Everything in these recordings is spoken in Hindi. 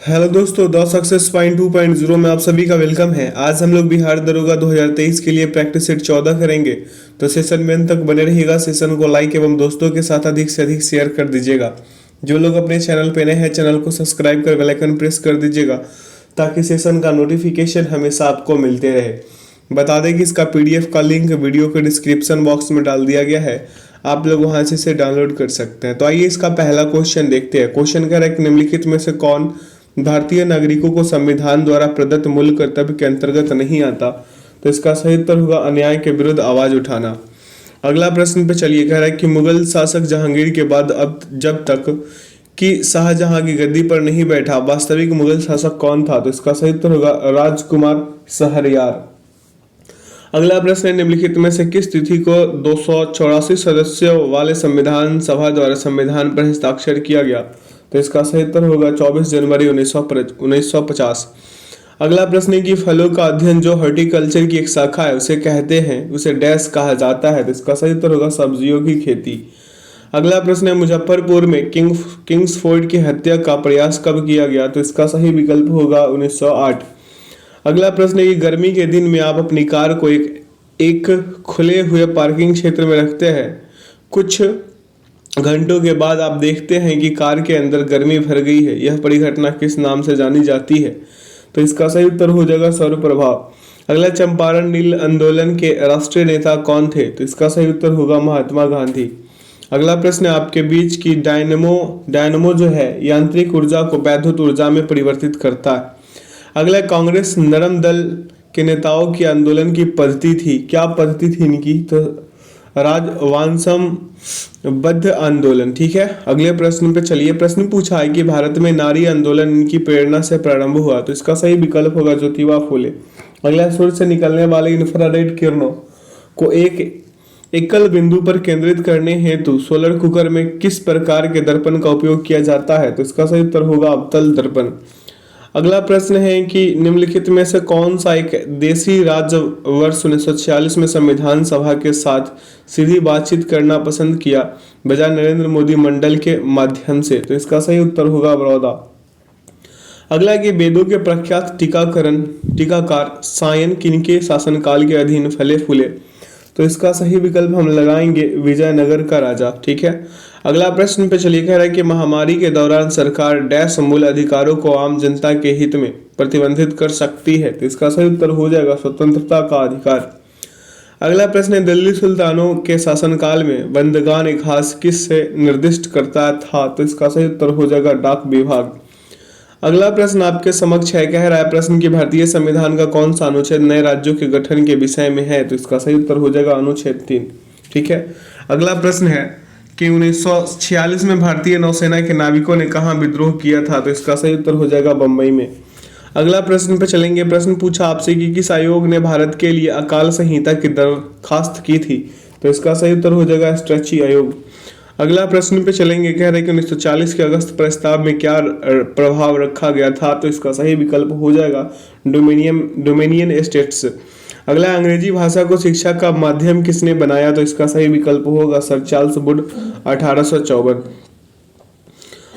हेलो दोस्तों, द सक्सेस पॉइंट 2.0 में आप सभी का वेलकम है। आज हम लोग बिहार दरोगा 2023 के लिए प्रैक्टिस सेट 14 करेंगे। तो सेशन में अंत तक बने रहिएगा। सेशन को लाइक एवं दोस्तों के साथ अधिक से अधिक शेयर कर दीजिएगा। जो लोग अपने चैनल पे नए हैं, चैनल को सब्सक्राइब कर बेल आइकन प्रेस कर दीजिएगा ताकि सेशन का नोटिफिकेशन हमेशा आपको मिलते रहे। बता दें कि इसका पीडीएफ का लिंक वीडियो के डिस्क्रिप्शन बॉक्स में डाल दिया गया है, आप लोग वहां से इसे डाउनलोड कर सकते हैं। तो आइए इसका पहला क्वेश्चन देखते हैं। क्वेश्चन कह रहा है कि निम्नलिखित में से कौन भारतीय नागरिकों को संविधान द्वारा प्रदत्त मूल कर्तव्य के अंतर्गत नहीं आता। तो इसका सही उत्तर होगा अन्याय के विरुद्ध आवाज उठाना। अगला प्रश्न पे चलिए, कह रहा है कि मुगल शासक जहांगीर के बाद अब जब तक कि शाहजहां की गद्दी पर नहीं बैठा वास्तविक मुगल शासक कौन था। तो इसका सही उत्तर होगा राजकुमार शहरयार। अगला प्रश्न है, निम्नलिखित में से किस तिथि को 284 सदस्यों वाले संविधान सभा द्वारा संविधान पर हस्ताक्षर किया गया। तो इसका सही उत्तर होगा 24 जनवरी 1950। अगला प्रश्न है कि फलों का अध्ययन जो हॉर्टिकल्चर की एक शाखा है उसे कहते हैं, उसे डैश कहा जाता है। तो इसका सही उत्तर होगा सब्जियों की खेती। अगला प्रश्न है, मुजफ्फरपुर में किंग्सफोर्ड की हत्या का प्रयास कब किया गया। तो इसका सही विकल्प होगा 1908। अगला प्रश्न है कि गर्मी के दिन में आप अपनी कार को एक खुले हुए पार्किंग क्षेत्र में रखते हैं। कुछ घंटों के बाद आप देखते हैं कि कार के अंदर गर्मी भर गई है। यह परिघटना किस नाम से जानी जाती है। तो इसका सही उत्तर हो जाएगा सौर प्रभाव। अगला, चंपारण नील आंदोलन के राष्ट्रीय नेता कौन थे। तो इसका सही उत्तर होगा महात्मा गांधी। अगला प्रश्न है, आपके बीच की डायनमो जो है यांत्रिक ऊर्जा को वैद्युत ऊर्जा में परिवर्तित करता है। अगला, कांग्रेस नरम दल के नेताओं की आंदोलन की पद्धति थी, क्या पद्धति थी इनकी। तो राजवांशमबद्ध आंदोलन। ठीक है, अगले प्रश्न पे चलिए। प्रश्न पूछा है कि भारत में नारी आंदोलन इनकी प्रेरणा से प्रारंभ हुआ। तो इसका सही विकल्प होगा ज्योतिबा फुले। अगला, सूर्य से निकलने वाले इंफ्रारेड किरणों को एक एकल बिंदु पर केंद्रित करने हेतु सोलर कुकर में किस प्रकार के दर्पण का उपयोग किया जाता है। तो इसका सही उत्तर होगा अवतल दर्पण। अगला प्रश्न है कि निम्नलिखित में से कौन सा एक देशी राज्य वर्ष 1946 में संविधान सभा के साथ सीधी बातचीत करना पसंद किया बजाय नरेंद्र मोदी मंडल के माध्यम से। तो इसका सही उत्तर होगा बड़ौदा। अगला, कि वेदों के प्रख्यात टीकाकार सायन किनके शासनकाल के अधीन फले फूले। तो इसका सही विकल्प हम लगाएंगे विजयनगर का राजा। ठीक है, अगला प्रश्न पे चलिए। कह रहा है कि महामारी के दौरान सरकार डैश मूल अधिकारों को आम जनता के हित में प्रतिबंधित कर सकती है। तो इसका सही उत्तर हो जाएगा स्वतंत्रता का अधिकार। अगला प्रश्न है, दिल्ली सुल्तानों के शासनकाल में बंदगान इतिहास किस से निर्दिष्ट करता था। तो इसका सही उत्तर हो जाएगा डाक विभाग। अगला प्रश्न आपके समक्ष है, कह रहा है प्रश्न की भारतीय संविधान का कौन सा अनुच्छेद नए राज्यों के गठन के विषय में है। तो इसका सही उत्तर हो जाएगा अनुच्छेद 3। ठीक है, अगला प्रश्न है कि 1946 में भारतीय नौसेना के नाविकों ने कहाँ विद्रोह किया था। तो इसका सही उत्तर हो जाएगा बंबई में। अगला प्रश्न पे चलेंगे। प्रश्न पूछा आपसे कि किस आयोग ने भारत के लिए अकाल संहिता की दरखास्त की थी। तो इसका सही उत्तर हो जाएगा स्ट्रेची आयोग। अगला प्रश्न पे चलेंगे। कह रहे हैं कि 1940 के अगस्त प्रस्ताव में क्या प्रभाव रखा गया था। तो इसका सही विकल्प हो जाएगा डोमिनियन स्टेट्स। अगला, अंग्रेजी भाषा को शिक्षा का माध्यम किसने बनाया। तो इसका सही विकल्प होगा सर चार्ल्स वुड 1854।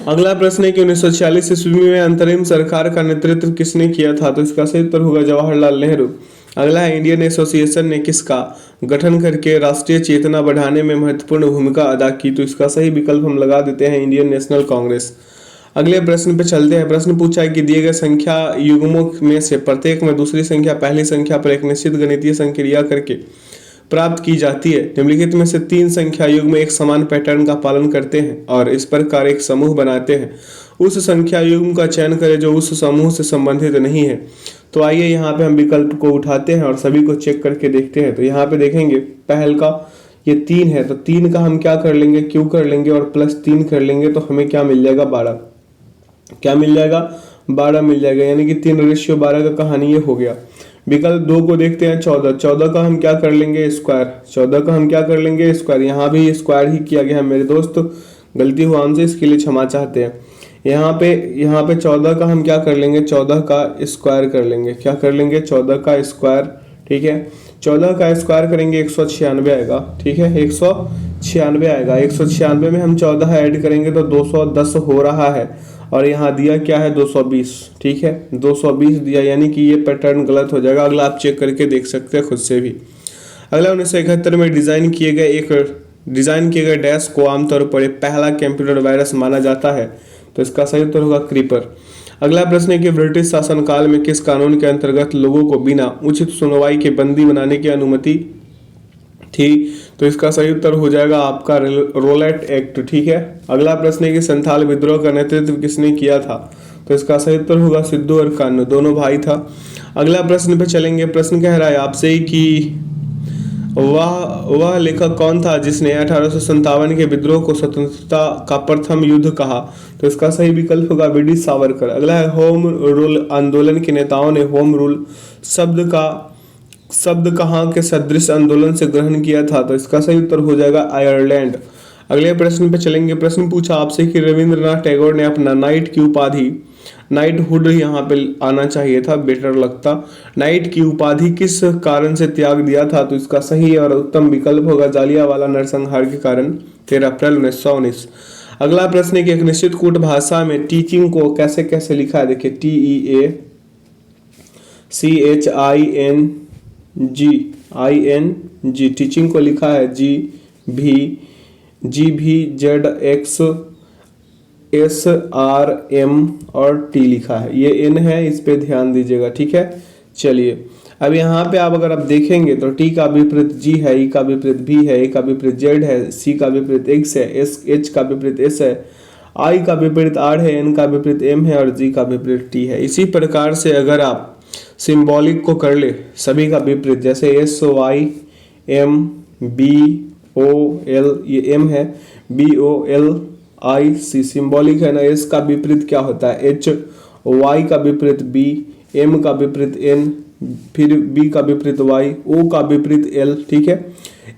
अगला प्रश्न है कि 1946 ईस्वी में अंतरिम सरकार का नेतृत्व किसने किया था। तो इसका सही उत्तर होगा जवाहरलाल नेहरू। अगला है, इंडियन एसोसिएशन ने किसका गठन करके राष्ट्रीय चेतना बढ़ाने में महत्वपूर्ण भूमिका अदा की। तो इसका सही विकल्प हम लगा देते हैं इंडियन नेशनल कांग्रेस। अगले प्रश्न पे चलते हैं। प्रश्न पूछा है कि दिए गए संख्या युग्मों में से प्रत्येक में दूसरी संख्या पहली संख्या पर एक निश्चित गणितीय संक्रिया करके प्राप्त की जाती है। निम्नलिखित में से 3 संख्या युग्म एक समान पैटर्न का पालन करते हैं और इस प्रकार एक समूह बनाते हैं। उस संख्या युग्म का चयन करें जो उस समूह से संबंधित नहीं है। तो आइए यहाँ पे हम विकल्प को उठाते हैं और सभी को चेक करके देखते हैं। तो यहाँ पे देखेंगे पहल का ये 3 है, तो 3 का हम क्या कर लेंगे, क्यों कर लेंगे और +3 कर लेंगे तो हमें क्या मिल जाएगा 12। क्या मिल जाएगा 12 मिल जाएगा, यानी कि 3:12 का कहानी ये हो गया। विकल्प 2 को देखते हैं 14 का हम क्या कर लेंगे स्क्वायर। 14 का हम क्या कर लेंगे स्क्वायर। यहाँ भी स्क्वायर ही किया गया है मेरे दोस्त, गलती हुआ हमसे, इसके लिए क्षमा चाहते हैं। यहाँ पे 14 का हम क्या कर लेंगे 14 का स्क्वायर कर लेंगे। क्या कर लेंगे 14 का स्क्वायर। ठीक है, 14 का स्क्वायर करेंगे 196 आएगा। ठीक है, 96 आएगा। 196 में हम 14 ऐड करेंगे तो 210 हो रहा है, और यहाँ दिया क्या है 220, ठीक है 220 दिया, यानी कि ये पैटर्न गलत हो जाएगा। अगला आप चेक करके देख सकते हैं खुद से भी। अगला 1971 में डिजाइन किए गए डैश को आमतौर पर एक पहला कंप्यूटर वायरस माना जाता है, तो इसका सही उत्तर होगा क्रीपर। अगला प्रश्न है कि ब्रिटिश शासनकाल में किस कानून के अंतर्गत लोगों को बिना उचित सुनवाई के बंदी बनाने की अनुमति थी, तो इसका सही उत्तर हो जाएगा आपका रोलेट एक्ट, ठीक है। अगला प्रश्न है कि संथाल विद्रोह का नेतृत्व किसने किया था, तो इसका सही उत्तर होगा सिद्धू और कान्हू, दोनों भाई था। अगला प्रश्न पे चलेंगे। प्रश्न कह रहा है आपसे कि वह लेखक कौन था जिसने 1857 के विद्रोह को स्वतंत्रता का प्रथम युद्ध कहा, तो इसका सही विकल्प होगा वी डी सावरकर। अगला है होम रूल आंदोलन के नेताओं ने होम रूल शब्द कहाँ के सदृश आंदोलन से ग्रहण किया था, तो इसका सही उत्तर हो जाएगा आयरलैंड। अगले प्रश्न पे चलेंगे। प्रश्न पूछा आपसे कि रविंद्रनाथ टैगोर ने अपना नाइट की उपाधि, नाइटहुड यहाँ पे आना चाहिए था, बेटर लगता, नाइट की उपाधि किस कारण से त्याग दिया था, तो इसका सही और उत्तम विकल्प होगा जालियांवाला नरसंहार के कारण, 13 अप्रैल 1919। अगला प्रश्न है कि एक निश्चित कूट भाषा में टीचिंग को कैसे कैसे लिखा है, देखिए TEACHING टीचिंग को लिखा है GVZXSRM और T लिखा है, ये N है, इस पे ध्यान दीजिएगा, ठीक है। चलिए अब यहाँ पे आप अगर देखेंगे तो T का विपरीत G है, E का विपरीत B है, A का विपरीत Z है, C का विपरीत X है, H का विपरीत S है, I का विपरीत R है, N का विपरीत M है और G का विपरीत T है। इसी प्रकार से अगर आप सिंबॉलिक को कर ले सभी का विपरीत, जैसे SYMBOL, ये M है, BOLIC सिंबॉलिक है ना, S का विपरीत क्या होता है H, Y का विपरीत B, M का विपरीत N, फिर B का विपरीत Y, O का विपरीत L, ठीक है,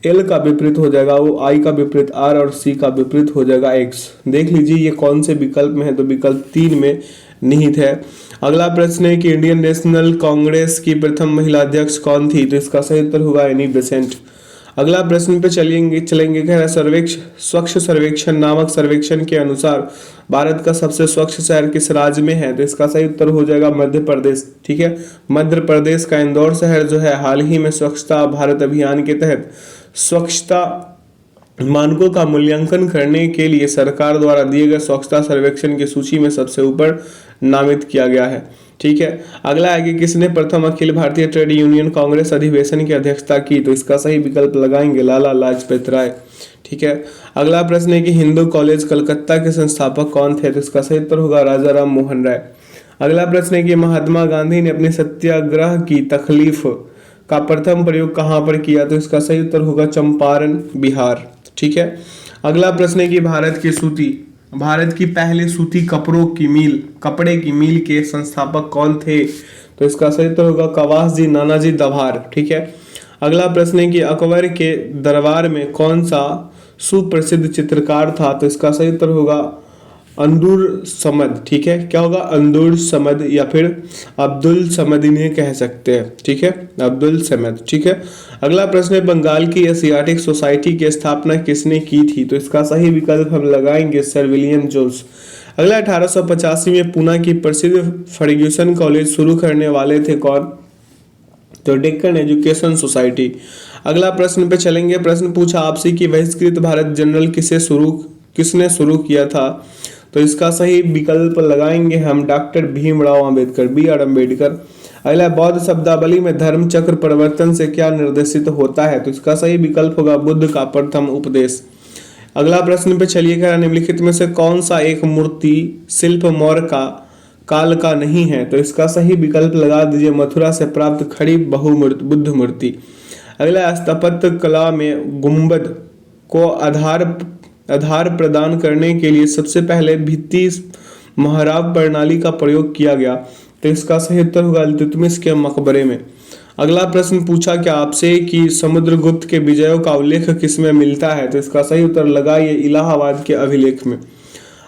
L का विपरीत हो जाएगा O, I का विपरीत R और C का विपरीत हो जाएगा X। देख लीजिए ये कौन से विकल्प में है, तो विकल्प 3 में निहित है। अगला प्रश्न है कि इंडियन नेशनल कांग्रेस की प्रथम महिला अध्यक्ष कौन थी, तो इसका सही उत्तर होगा एनी बेसेंट। अगला प्रश्न पे चलेंगे कह रहा है स्वच्छ सर्वेक्षण नामक सर्वेक्षण के अनुसार भारत का सबसे स्वच्छ शहर किस राज्य में है, तो इसका सही उत्तर हो जाएगा मध्य प्रदेश, ठीक है। मध्य प्रदेश का इंदौर शहर जो है हाल ही में स्वच्छता भारत अभियान के तहत स्वच्छता मानकों का मूल्यांकन करने के लिए सरकार द्वारा दिए गए स्वच्छता सर्वेक्षण की सूची में सबसे ऊपर नामित किया गया है, ठीक है। अगला है कि किसने प्रथम अखिल भारतीय ट्रेड यूनियन कांग्रेस अधिवेशन की अध्यक्षता की, तो इसका सही विकल्प लगाएंगे लाला लाजपत राय, ठीक है। अगला प्रश्न है कि हिंदू कॉलेज कलकत्ता के संस्थापक कौन थे, तो इसका सही उत्तर होगा राजा राम मोहन राय। अगला प्रश्न है कि महात्मा गांधी ने अपने सत्याग्रह की तकलीफ का प्रथम प्रयोग कहाँ पर किया, तो इसका सही उत्तर होगा चंपारण बिहार, ठीक है। अगला प्रश्न है कि भारत की पहली सूती कपड़े की मिल के संस्थापक कौन थे, तो इसका सही उत्तर होगा कवास जी नानाजी दभार, ठीक है। अगला प्रश्न है कि अकबर के दरबार में कौन सा सुप्रसिद्ध चित्रकार था, तो इसका सही उत्तर होगा अंदुर समद, ठीक है। क्या होगा अंदुर समद या फिर अब्दुल समद इन्हें कह सकते हैं, ठीक है, अब्दुल समद, ठीक है। अगला प्रश्न है बंगाल की एशियाटिक सोसाइटी की स्थापना किसने की थी, तो इसका सही विकल्प हम लगाएंगे सर विलियम जोन्स। अगला 1885 में पुणे की प्रसिद्ध फर्ग्यूसन कॉलेज शुरू करने वाले थे कौन, तो डेक्कन एजुकेशन सोसाइटी। अगला प्रश्न पे चलेंगे। प्रश्न पूछा आपसे कि बहिष्कृत भारत जनरल किसने शुरू किया था, तो इसका सही विकल्प लगाएंगे हम डॉक्टर भीमराव अंबेडकर, B.R. अम्बेडकर। अगला बौद्ध शब्दावली में धर्म चक्र परिवर्तन से क्या निर्देशित होता है, तो इसका सही विकल्प होगा बुद्ध का प्रथम उपदेश। अगला प्रश्न पे चलिएगा निम्नलिखित में से कौन सा एक मूर्ति शिल्प मौर्य काल का नहीं है, तो इसका सही विकल्प लगा दीजिए मथुरा से प्राप्त खड़ी बुद्ध मूर्ति। अगला स्थापत्य कला में गुंबद को आधार प्रदान करने के लिए सबसे पहले भित्ति महराब प्रणाली का प्रयोग किया गया, तो इसका सही उत्तर होगा इल्तुतमिश के मकबरे में। अगला प्रश्न पूछा क्या आपसे कि समुद्रगुप्त के विजयों का उल्लेख किसमें मिलता है, तो इसका सही उत्तर लगाइए इलाहाबाद के अभिलेख में।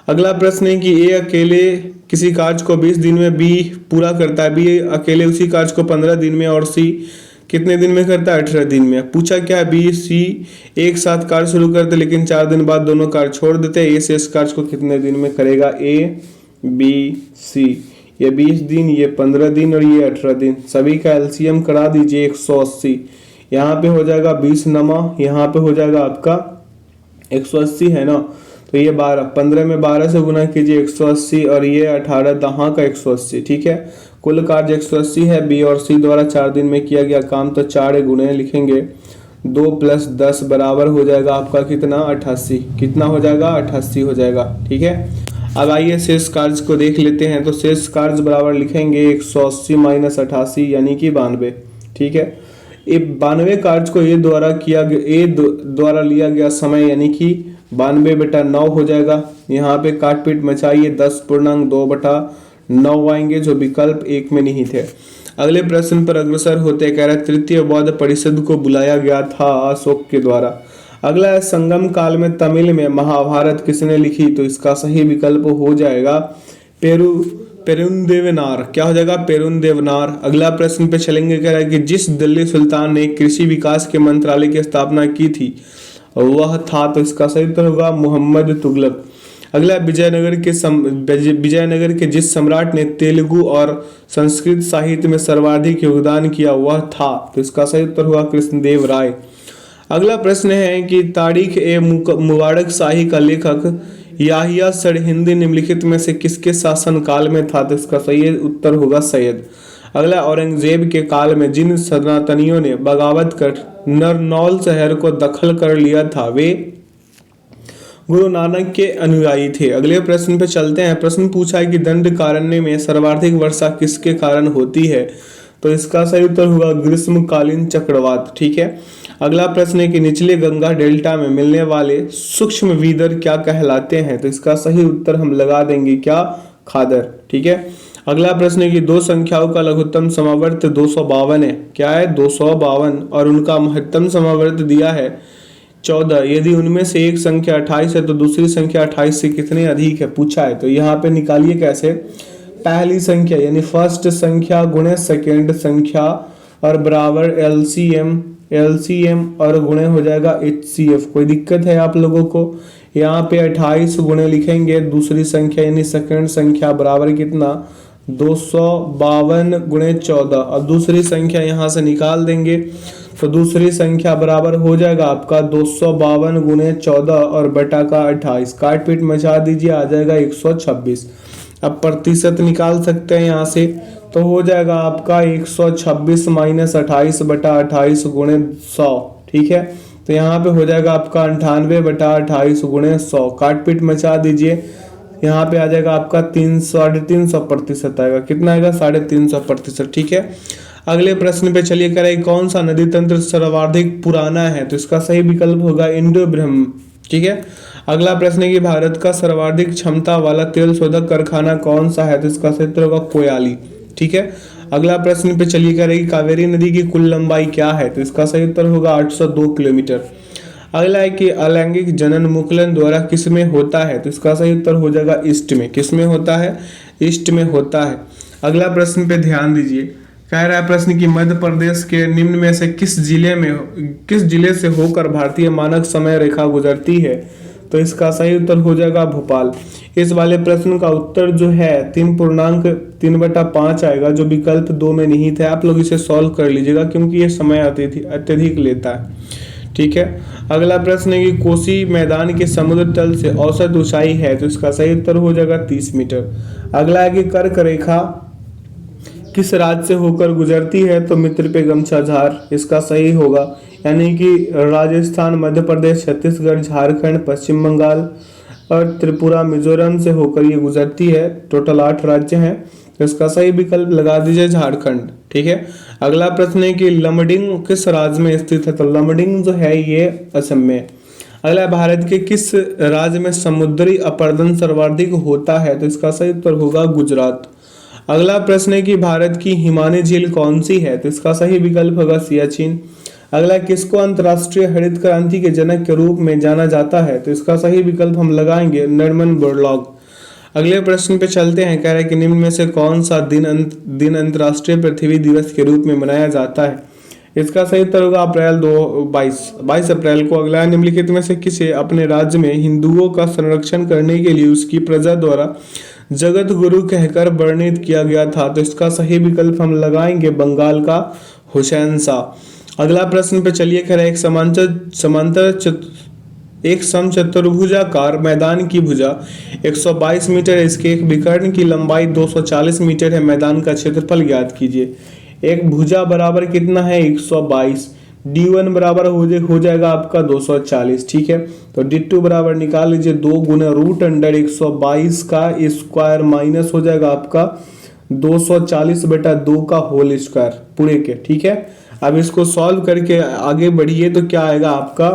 अगला प्रश्न है कि ए अकेले किसी कार्य को 20 दिन में बी पूरा करता है, बी अकेले उसी कार्य को 15 दिन में और सी कितने दिन में करता है? 18 दिन में। पूछा क्या है? बी सी एक साथ कार्य शुरू करते लेकिन 4 दिन बाद दोनों कार्य छोड़ देते हैं। ए से इस कार्य को कितने दिन में करेगा? A B C. ये 20 दिन, ये 15 दिन और ये 18 दिन। सभी का एलसीएम करा दीजिए 180। यहाँ पे हो जाएगा 20 नमा, यहाँ पे हो जाएगा आपका 180 है ना, तो ये 12, 15 में 12 से गुना कीजिए 180 और ये 18 दहा का 180। ठीक है, कुल कार्य 180 है। बी और सी द्वारा 4 दिन में किया गया काम, तो 4 गुणे लिखेंगे 2 + 10 बराबर हो जाएगा आपका कितना? 88। कितना हो जाएगा? 88 हो जाएगा। ठीक है, अब आइए शेष कार्य को देख लेते हैं। तो शेष कार्य बराबर लिखेंगे 180 - 88 यानी कि 92। ठीक है, ये 92 कार्य को ए द्वारा किया गया, ए द्वारा लिया गया समय यानी कि 92/9 हो जाएगा। यहाँ पे काट पीट मचाइए, 10.2/9 आएंगे जो विकल्प 1 में नहीं थे। अगले प्रश्न पर अग्रसर होते कह रहा है तृतीय बौद्ध परिषद को बुलाया गया था अशोक के द्वारा। अगला है संगम काल में तमिल में महाभारत किसने लिखी? तो इसका सही विकल्प हो जाएगा पेरुंदेवनार। क्या हो जाएगा? पेरुंदेवनार। अगला प्रश्न पे चलेंगे, कह रहा है कि जिस दिल्ली सुल्तान ने कृषि विकास के मंत्रालय की स्थापना की थी वह था, तो इसका सही उत्तर होगा मोहम्मद तुगलक। अगला विजयनगर के जिस सम्राट ने तेलुगु और संस्कृत साहित्य में सर्वाधिक योगदान किया वह था, तो इसका सही उत्तर होगा कृष्णदेव राय। अगला प्रश्न है कि तारीख ए मुबारक शाही का लेखक याहिया सरहिंदी निम्नलिखित में से किसके शासन काल में था, तो इसका सही उत्तर होगा सैयद। अगला औरंगजेब के काल में जिन सनातनियों ने बगावत कर नरनौल शहर को दखल कर लिया था वे गुरु नानक के अनुयायी थे। अगले प्रश्न पे चलते हैं। प्रश्न पूछा है कि दंडकारण्य में सर्वाधिक वर्षा किसके कारण होती है, तो इसका सही उत्तर होगा ग्रीष्मकालीन चक्रवात। ठीक है, अगला प्रश्न है कि निचले गंगा डेल्टा में मिलने वाले सूक्ष्म वीदर क्या कहलाते हैं, तो इसका सही उत्तर हम लगा देंगे क्या? खादर। ठीक है, अगला प्रश्न है कि दो संख्याओं का लघुत्तम समावर्त 252 है। क्या है? 252 और उनका महत्तम समावर्त दिया है 14। यदि उनमें से एक संख्या 28 है तो दूसरी संख्या 28 से कितने अधिक है पूछा है। तो यहाँ पे निकालिए कैसे? पहली संख्या यानी फर्स्ट संख्या गुणे सेकेंड संख्या और बराबर एलसीएम और गुणे हो जाएगा एचसीएफ। कोई दिक्कत है आप लोगों को? यहाँ पे 28 गुणे लिखेंगे दूसरी संख्या यानी सेकेंड संख्या बराबर कितना? 252 गुणे 14 और दूसरी संख्या यहाँ से निकाल देंगे तो दूसरी संख्या बराबर हो जाएगा आपका 252 गुणे 14 और बटा का 28। काट पीट मचा दीजिए, आ जाएगा 126। अब प्रतिशत निकाल सकते हैं यहाँ से, तो हो जाएगा आपका 126 - 28 बटा 28 गुणे 100। ठीक है, तो यहाँ पे हो जाएगा आपका 98 बटा 28 गुणे 100। काट पीट मचा दीजिए, यहाँ पे आ जाएगा आपका 350% आएगा। कितना आएगा? 350%। ठीक है, अगले प्रश्न पे चलिए, कह रहे कौन सा नदी तंत्र सर्वाधिक पुराना है, तो इसका सही विकल्प होगा इंडो ब्रह्म। ठीक है, अगला प्रश्न है कि भारत का सर्वाधिक क्षमता वाला तेल शोधक कारखाना कौन सा है, तो इसका सही उत्तर होगा कोयाली। ठीक है, अगला प्रश्न पे चलिए, कह रहे कि कावेरी नदी की कुल लंबाई क्या है, तो इसका सही उत्तर होगा 802 किलोमीटर। अगला है कि अलैंगिक जनन मुकुलन द्वारा किस में होता है, तो इसका सही उत्तर हो जाएगा ईस्ट में। किस में होता है? ईस्ट में होता है। अगला प्रश्न पे ध्यान दीजिए, कह रहा है प्रश्न कि मध्य प्रदेश के निम्न में से किस जिले से होकर भारतीय मानक समय रेखा गुजरती है, तो इसका सही उत्तर हो जाएगा भोपाल। इस वाले प्रश्न का उत्तर जो है 3.3/5 आएगा जो विकल्प 2 में नहीं था। आप लोग इसे सॉल्व कर लीजिएगा क्योंकि ये समय अत्यधिक लेता है। ठीक है, अगला प्रश्न है कि कोसी मैदान के समुद्र तल से औसत ऊंचाई है, तो इसका सही उत्तर हो जाएगा 30 मीटर। अगला है कि कर्क रेखा किस राज्य से होकर गुजरती है, तो मित्र पे गमछा झार इसका सही होगा, यानी कि राजस्थान, मध्य प्रदेश, छत्तीसगढ़, झारखंड, पश्चिम बंगाल और त्रिपुरा, मिजोरम से होकर ये गुजरती है। टोटल 8 राज्य हैं, तो इसका सही विकल्प लगा दीजिए झारखंड। ठीक है, अगला प्रश्न है कि लमडिंग किस राज्य में स्थित है, तो लमडिंग जो है ये असम में। अगला, भारत के किस राज्य में समुद्री अपरदन सर्वाधिक होता है, तो इसका सही उत्तर होगा गुजरात। अगला प्रश्न है कि भारत की हिमानी झील कौन सी है, तो इसका सही विकल्प होगा सियाचिन। अगला, किसको अंतरराष्ट्रीय हरित क्रांति के जनक के रूप में जाना जाता है, तो इसका सही विकल्प हम लगाएंगे नॉर्मन बोरलॉग। अगले प्रश्न पे चलते हैं, कह रहा है कि निम्न में से कौन सा दिन अंतरराष्ट्रीय पृथ्वी दिवस के रूप में मनाया जाता है। इसका सही उत्तर होगा अप्रैल 22 अप्रैल को। अगला, निम्नलिखित में से किसे अपने राज्य में हिंदुओं का संरक्षण करने के लिए उसकी प्रजा द्वारा जगत गुरु कहकर वर्णित किया गया था? तो इसका सही विकल्प हम लगाएंगे बंगाल का हुसैन शाह। अगला प्रश्न पे चलिए, कह रहा है एक समचतुर्भुजाकार मैदान की भुजा 122 मीटर है, इसके एक विकर्ण की लंबाई 240 मीटर है, मैदान का क्षेत्रफल ज्ञात कीजिए। एक भुजा बराबर कितना है? 122। d1 बराबर हो जाएगा आपका 240, ठीक है। तो d2 बराबर निकाल लीजिए, 2 गुना रूट अंडर 122 का स्क्वायर माइनस हो जाएगा आपका 240 बटा 2 का होल स्क्वायर पूरे के, ठीक है। अब इसको सॉल्व करके आगे बढ़िए तो क्या आएगा आपका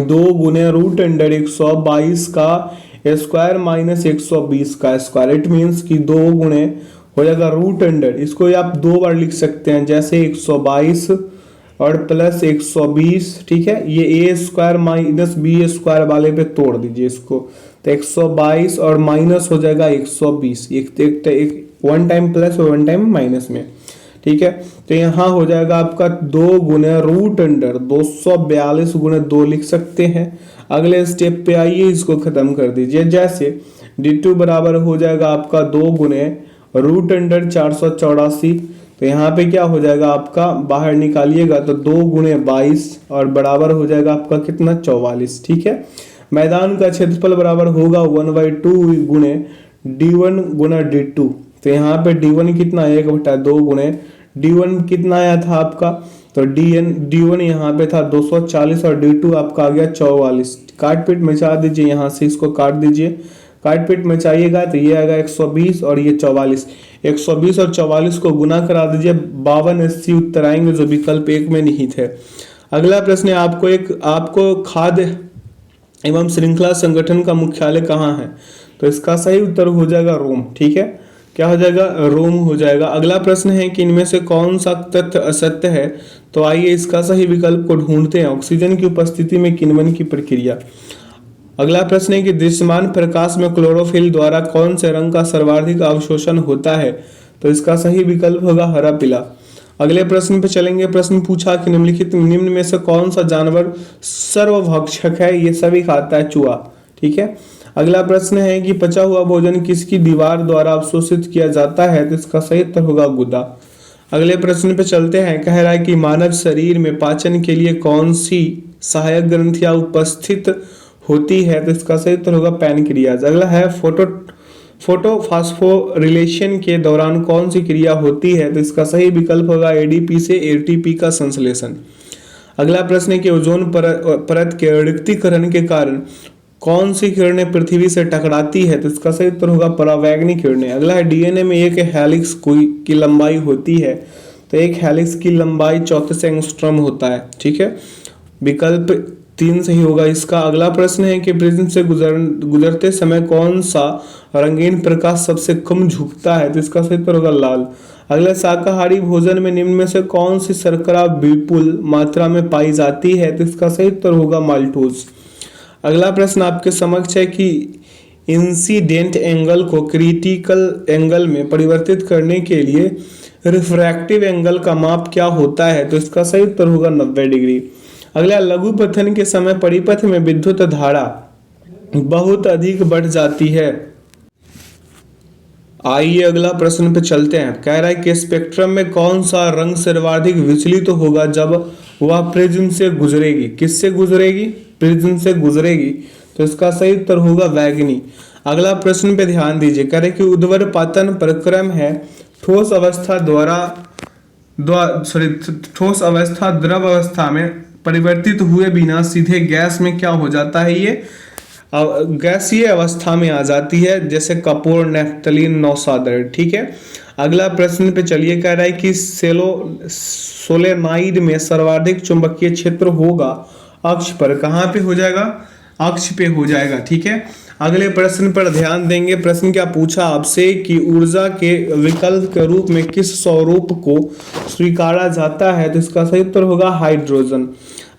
2 गुने रूट अंडर 122 का स्क्वायर माइनस 120 का स्क्वायर। इट मीन्स कि 2 गुणे हो जाएगा रूट अंडर, इसको आप 2 बार लिख सकते हैं, जैसे 122 और प्लस 120, ठीक है। ये ए स्क्वायर माइनस बी स्क्वायर वाले पे तोड़ दीजिए इसको, तो 122 और माइनस हो जाएगा 120, एक वन टाइम प्लस और वन टाइम माइनस में, ठीक है। तो यहाँ हो जाएगा आपका 2 गुने रूट अंडर 242 गुने 2 लिख सकते हैं। अगले स्टेप पे आइए, इसको खत्म कर दीजिए, जैसे d2 बराबर हो जाएगा आपका 2 गुने रूट अंडर 484। तो यहाँ पे क्या हो जाएगा आपका, बाहर निकालिएगा तो 2 गुने 22 और बराबर हो जाएगा आपका कितना 44, ठीक है। मैदान का क्षेत्रफल बराबर होगा 1/2 गुने d1 गुना d2। तो यहाँ पे d1 कितना 1/2 गुने d1 कितना आया था आपका, तो d1 यहाँ पे था 240 और d2 आपका आ गया 44। काट पीट मचा दीजिए, यहाँ से इसको काट दीजिए, काट पीट मचाइएगा तो ये आएगा 120 और ये 44। 120 और 44 को गुना करा दीजिए, 52 80 उत्तर आएंगे जो विकल्प 1 में निहित है। अगला प्रश्न है, आपको खाद्य एवं श्रृंखला संगठन का मुख्यालय कहाँ है? तो इसका सही उत्तर हो जाएगा रोम, ठीक है। क्या हो जाएगा? रोम हो जाएगा। अगला प्रश्न है कि इनमें से कौन सा तथ्य असत्य है? तो आइए इसका सही विकल्प को ढूंढते हैं। ऑक्सीजन की उपस्थिति में किण्वन की प्रक्रिया। अगला प्रश्न है कि दृश्यमान प्रकाश में क्लोरोफिल द्वारा कौन से रंग का सर्वाधिक अवशोषण होता है? तो इसका सही विकल्प होगा हरा पीला। अगले प्रश्न पे चलेंगे। प्रश्न पूछा कि निम्न में से कौन सा जानवर सर्वभक्षक है? ये सभी खाता है, चूहा, ठीक है। अगला प्रश्न है कि पचा हुआ भोजन किसकी दीवार द्वारा अवशोषित किया जाता है? तो इसका सही उत्तर होगा गुदा। अगले प्रश्न पे चलते हैं। कह रहा है कि मानव शरीर में पाचन के लिए कौन सी सहायक ग्रंथियां उपस्थित होती है? तो इसका सही उत्तर होगा पैनक्रियाज। अगला है फोटोफॉस्फोरिलेशन के दौरान कौन सी क्रिया होती है? तो इसका सही विकल्प होगा एडीपी से एटीपी का संश्लेषण। अगला प्रश्न है कि ओजोन परत के रिक्तीकरण के कारण कौन सी किरणें पृथ्वी से टकराती है? तो इसका सही उत्तर होगा परावैंगनी किरणें। अगला है डीएनए में एक हेलिक्स की लंबाई होती है? तो एक हेलिक्स की लंबाई 34 एंगस्ट्रॉम होता है, ठीक है। विकल्प 3 सही होगा इसका। अगला प्रश्न है कि प्रिज्म से गुजरते समय कौन सा रंगीन प्रकाश सबसे कम झुकता है? तो इसका सही उत्तर होगा लाल। अगला, शाकाहारी भोजन में निम्न में से कौन सी शर्करा विपुल मात्रा में पाई जाती है? तो इसका सही उत्तर होगा माल्टोज। अगला प्रश्न आपके समक्ष है कि इंसिडेंट एंगल को क्रिटिकल एंगल में परिवर्तित करने के लिए रिफ्रैक्टिव एंगल का माप क्या होता है? तो इसका सही उत्तर होगा 90 डिग्री। अगला, लघु पतन के समय परिपथ में विद्युत धारा बहुत अधिक बढ़ जाती है। आइए अगला प्रश्न पे चलते हैं। कह रहा है कि स्पेक्ट्रम में कौन सा रंग सर्वाधिक विचलित तो होगा जब वह प्रिज्म से गुजरेगी? किससे गुजरेगी? प्रिज्म से गुजरेगी। तो इसका सही उत्तर होगा बैंगनी। अगला प्रश्न पे ध्यान दीजिए। कह रहे कि उद्वर्पातन प्रक्रम है ठोस अवस्था ठोस अवस्था द्रव अवस्था में परिवर्तित हुए बिना सीधे गैस में क्या हो जाता है? ये गैसीय अवस्था में आ जाती है, जैसे कपूर, नेफ्थलीन, नौसादर, ठीक है। अगला प्रश्न पे चलिए। कह रहा है कि सोलेनाइड में सर्वाधिक चुंबकीय क्षेत्र होगा अक्ष पर। कहाँ पे हो जाएगा? अक्ष पे हो जाएगा, ठीक है। अगले प्रश्न पर ध्यान देंगे। प्रश्न क्या पूछा आपसे कि ऊर्जा के विकल्प के रूप में किस स्वरूप को स्वीकारा जाता है? तो इसका सही उत्तर होगा हाइड्रोजन।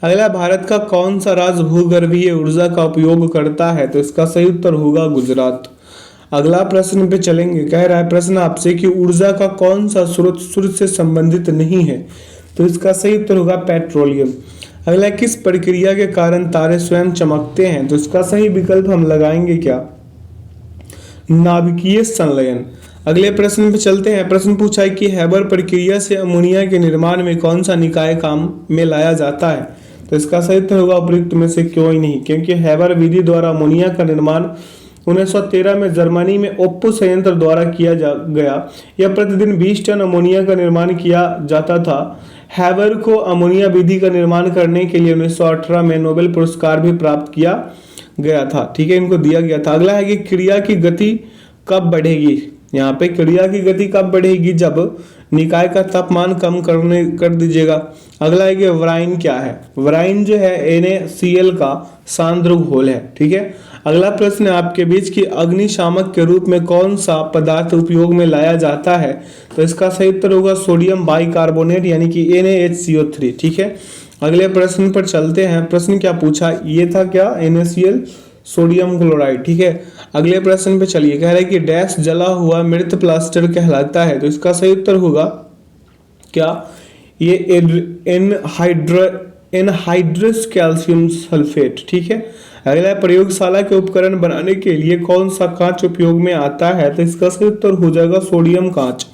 अगला, भारत का कौन सा राज्य भूगर्भीय ऊर्जा का उपयोग करता है? तो इसका सही उत्तर होगा गुजरात। अगला प्रश्न पे चलेंगे। कह रहा है प्रश्न आपसे कि ऊर्जा का कौन सा स्रोत सूर्य से संबंधित नहीं है? तो इसका सही उत्तर होगा पेट्रोलियम। अगला, किस प्रक्रिया के कारण तारे स्वयं चमकते हैं? तो इसका सही विकल्प हम लगाएंगे क्या? नाभिकीय संलयन। अगले प्रश्न पे चलते हैं। प्रश्न पूछा है कि हैबर प्रक्रिया से अमोनिया के निर्माण में कौन सा निकाय काम में लाया जाता है? तो इसका सही उत्तर होगा उपयुक्त में से क्यों ही नहीं, क्योंकि हैबर विधि द्वारा अमोनिया का निर्माण 1913 में जर्मनी में ओप्पो संयंत्र द्वारा किया गया। यह प्रतिदिन 20 टन अमोनिया का निर्माण किया जाता था। हैबर को अमोनिया विधि का निर्माण करने के लिए 1918 में नोबेल पुरस्कार भी प्राप्त किया गया था। ठीक है, इनको दिया गया था। अगला है कि क्रिया की गति कब बढ़ेगी? यहाँ पे क्रिया की गति कब बढ़ेगी? जब निकाय का तापमान कम कर दीजिएगा। अगला है कि वराइन क्या है? वराइन जो है NaCl का सांद्र घोल है। ठीक है। अगला प्रश्न है आपके बीच कि अग्निशामक के रूप में कौन सा पदार्थ उपयोग में लाया जाता है? तो इसका सही उत्तर होगा सोडियम बाइकार्बोनेट यानी कि NaHCO3। ठीक है। अगले प्रश्न पर चलते हैं। प्रश्न क्या पूछा? ये था क्या? NaCl sodium chloride. ठीक है। अगले प्रश्न पे चलिए। कह रहा है कि डैश जला हुआ मृत प्लास्टर कहलाता है। तो इसका सही उत्तर होगा क्या? ये एनहाइड्रस कैल्शियम सल्फेट। ठीक है। अगला, प्रयोगशाला के उपकरण बनाने के लिए कौन सा कांच उपयोग में आता है? तो इसका सही उत्तर हो जाएगा सोडियम कांच।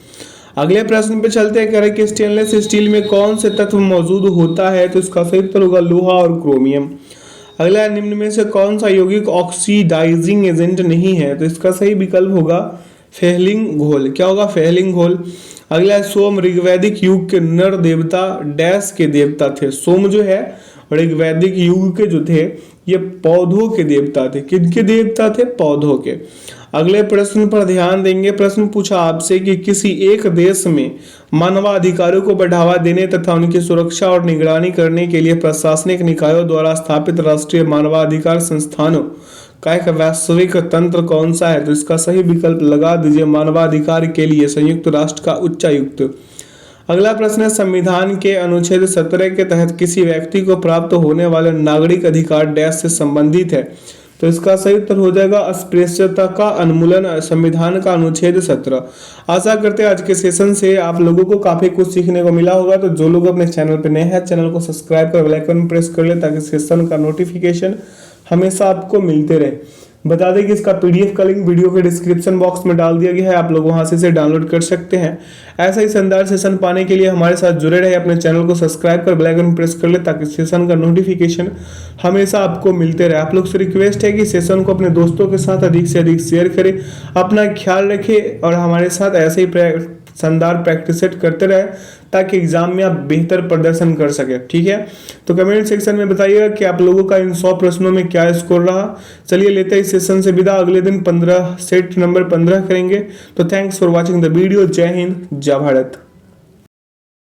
अगले प्रश्न पे चलते हैं। कह रहे हैं कि स्टेनलेस स्टील में कौन से तत्व मौजूद होता है? तो इसका सही उत्तर होगा लोहा और क्रोमियम। अगला, निम्न में से कौन सा यौगिक ऑक्सीडाइजिंग एजेंट नहीं है? तो इसका सही विकल्प होगा फेहलिंग घोल। क्या होगा? फेहलिंग घोल। अगला, सोम ऋग्वैदिक युग के नर देवता डैश के देवता थे। सोम जो है ऋग्वैदिक युग के जो थे ये पौधों के देवता थे। किनके देवता थे? पौधों के। अगले प्रश्न पर ध्यान देंगे। प्रश्न पूछा आपसे कि किसी एक देश में मानवाधिकारों को बढ़ावा देने तथा उनकी सुरक्षा और निगरानी करने के लिए प्रशासनिक निकायों द्वारा स्थापित राष्ट्रीय मानवाधिकार संस्थानों का एक वैश्विक तंत्र कौन सा है? तो इसका सही विकल्प लगा दीजिए मानवाधिकार के लिए संयुक्त राष्ट्र का उच्चायुक्त। अगला प्रश्न है, संविधान के अनुच्छेद 17 के तहत किसी व्यक्ति को प्राप्त होने वाले नागरिक अधिकार डैश से संबंधित है? तो इसका सही उत्तर हो जाएगा अस्पृश्यता का उन्मूलन, संविधान का अनुच्छेद 17। आशा करते हैं आज के सेशन से आप लोगों को काफी कुछ सीखने को मिला होगा। तो जो लोग अपने चैनल पर नए हैं, चैनल को सब्सक्राइब कर बेल आइकन प्रेस कर ले ताकि सेशन का नोटिफिकेशन हमेशा आपको मिलते रहे। बता दें कि इसका PDF का लिंक वीडियो के डिस्क्रिप्शन बॉक्स में डाल दिया गया है, आप लोग वहां से इसे डाउनलोड कर सकते हैं। ऐसा ही शानदार सेशन पाने के लिए हमारे साथ जुड़े रहे, अपने चैनल को सब्सक्राइब कर बेल आइकन प्रेस कर ले ताकि सेशन का नोटिफिकेशन हमेशा आपको मिलते रहे। आप लोग से रिक्वेस्ट है कि सेशन को अपने दोस्तों के साथ अधिक से अधिक शेयर करें, अपना ख्याल रखें और हमारे साथ ऐसे ही शानदार प्रैक्टिस सेट करते रहे ताकि एग्जाम में आप बेहतर प्रदर्शन कर सके। ठीक है। तो कमेंट सेक्शन में बताइएगा कि आप लोगों का इन 100 प्रश्नों में क्या स्कोर रहा। चलिए लेते हैं इस सेशन से विदा। अगले दिन 15 सेट नंबर 15 करेंगे। तो thanks for watching the video. जय हिंद, जय भारत।